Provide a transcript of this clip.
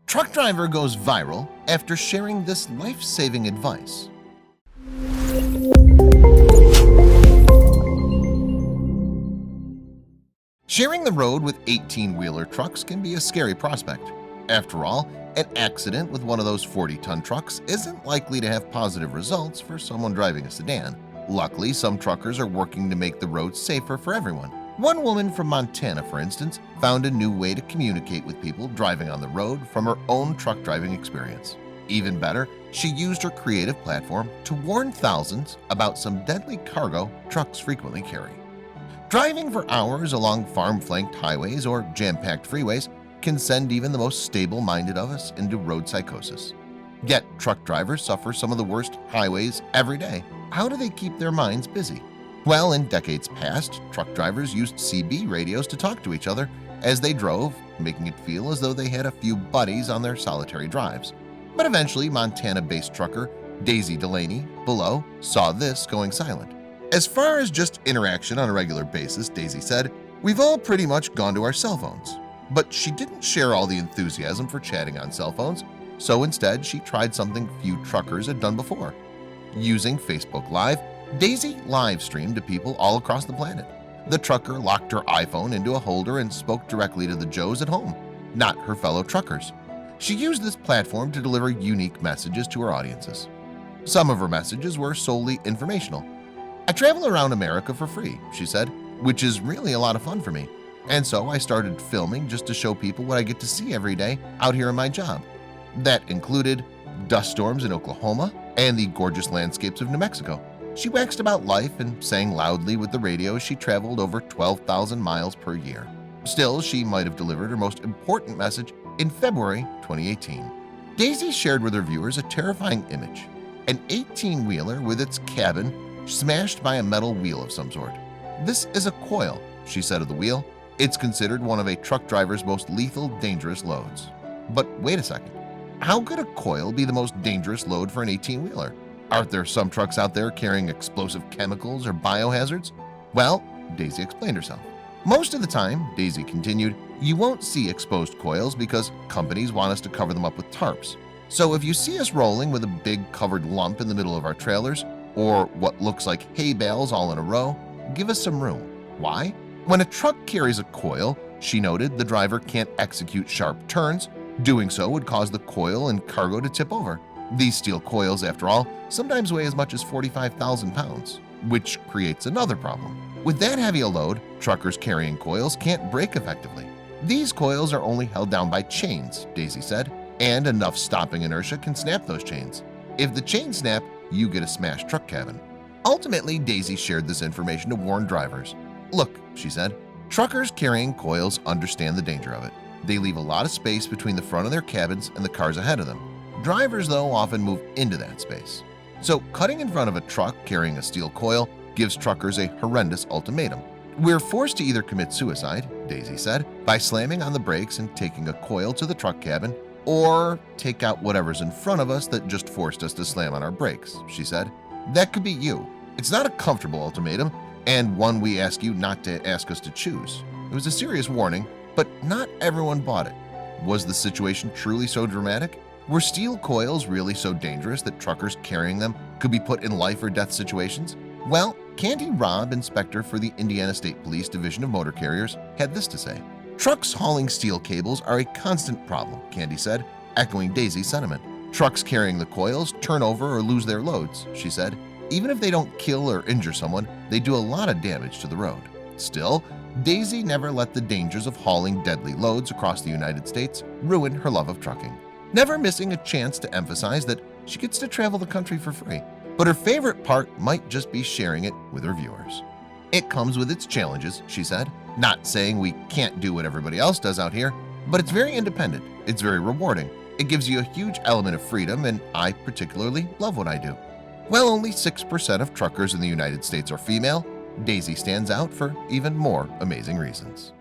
Truck driver goes viral after sharing this life-saving advice. Sharing the road with 18-wheeler trucks can be a scary prospect. After all, an accident with one of those 40-ton trucks isn't likely to have positive results for someone driving a sedan. Luckily, some truckers are working to make the roads safer for everyone. One woman from Montana, for instance, found a new way to communicate with people driving on the road from her own truck driving experience. Even better, she used her creative platform to warn thousands about some deadly cargo trucks frequently carry. Driving for hours along farm-flanked highways or jam-packed freeways can send even the most stable-minded of us into road psychosis. Yet truck drivers suffer some of the worst highways every day. How do they keep their minds busy? Well, in decades past, truck drivers used CB radios to talk to each other as they drove, making it feel as though they had a few buddies on their solitary drives. But eventually, Montana-based trucker Daisy Delaney below saw this going silent. As far as just interaction on a regular basis, Daisy said, "We've all pretty much gone to our cell phones." But she didn't share all the enthusiasm for chatting on cell phones, so instead she tried something few truckers had done before. Using Facebook Live, Daisy live-streamed to people all across the planet. The trucker locked her iPhone into a holder and spoke directly to the Joes at home, not her fellow truckers. She used this platform to deliver unique messages to her audiences. Some of her messages were solely informational. "I travel around America for free," she said, "which is really a lot of fun for me. And so I started filming just to show people what I get to see every day out here in my job." That included dust storms in Oklahoma and the gorgeous landscapes of New Mexico. She waxed about life and sang loudly with the radio as she traveled over 12,000 miles per year. Still, she might have delivered her most important message in February 2018. Daisy shared with her viewers a terrifying image, an 18-wheeler with its cabin smashed by a metal wheel of some sort. "This is a coil," she said of the wheel. "It's considered one of a truck driver's most lethal, dangerous loads." But wait a second. How could a coil be the most dangerous load for an 18-wheeler? Aren't there some trucks out there carrying explosive chemicals or biohazards? Well, Daisy explained herself. "Most of the time," Daisy continued, "you won't see exposed coils because companies want us to cover them up with tarps. So if you see us rolling with a big covered lump in the middle of our trailers, or what looks like hay bales all in a row, give us some room." Why? When a truck carries a coil, she noted, the driver can't execute sharp turns. Doing so would cause the coil and cargo to tip over. These steel coils, after all, sometimes weigh as much as 45,000 pounds, which creates another problem. With that heavy a load, truckers carrying coils can't brake effectively. "These coils are only held down by chains," Daisy said, "and enough stopping inertia can snap those chains. If the chains snap, you get a smashed truck cabin." Ultimately, Daisy shared this information to warn drivers. "Look," she said, "truckers carrying coils understand the danger of it. They leave a lot of space between the front of their cabins and the cars ahead of them. Drivers, though, often move into that space. So cutting in front of a truck carrying a steel coil gives truckers a horrendous ultimatum. We're forced to either commit suicide," Daisy said, "by slamming on the brakes and taking a coil to the truck cabin, or take out whatever's in front of us that just forced us to slam on our brakes," she said. "That could be you. It's not a comfortable ultimatum, and one we ask you not to ask us to choose." It was a serious warning, but not everyone bought it. Was the situation truly so dramatic? Were steel coils really so dangerous that truckers carrying them could be put in life or death situations? Well, Candy Robb, inspector for the Indiana State Police Division of Motor Carriers, had this to say. "Trucks hauling steel cables are a constant problem," Candy said, echoing Daisy's sentiment. "Trucks carrying the coils turn over or lose their loads," she said. "Even if they don't kill or injure someone, they do a lot of damage to the road." Still, Daisy never let the dangers of hauling deadly loads across the United States ruin her love of trucking, never missing a chance to emphasize that she gets to travel the country for free. But her favorite part might just be sharing it with her viewers. "It comes with its challenges," she said, "not saying we can't do what everybody else does out here, but it's very independent, it's very rewarding, it gives you a huge element of freedom, and I particularly love what I do." While only 6% of truckers in the United States are female, Daisy stands out for even more amazing reasons.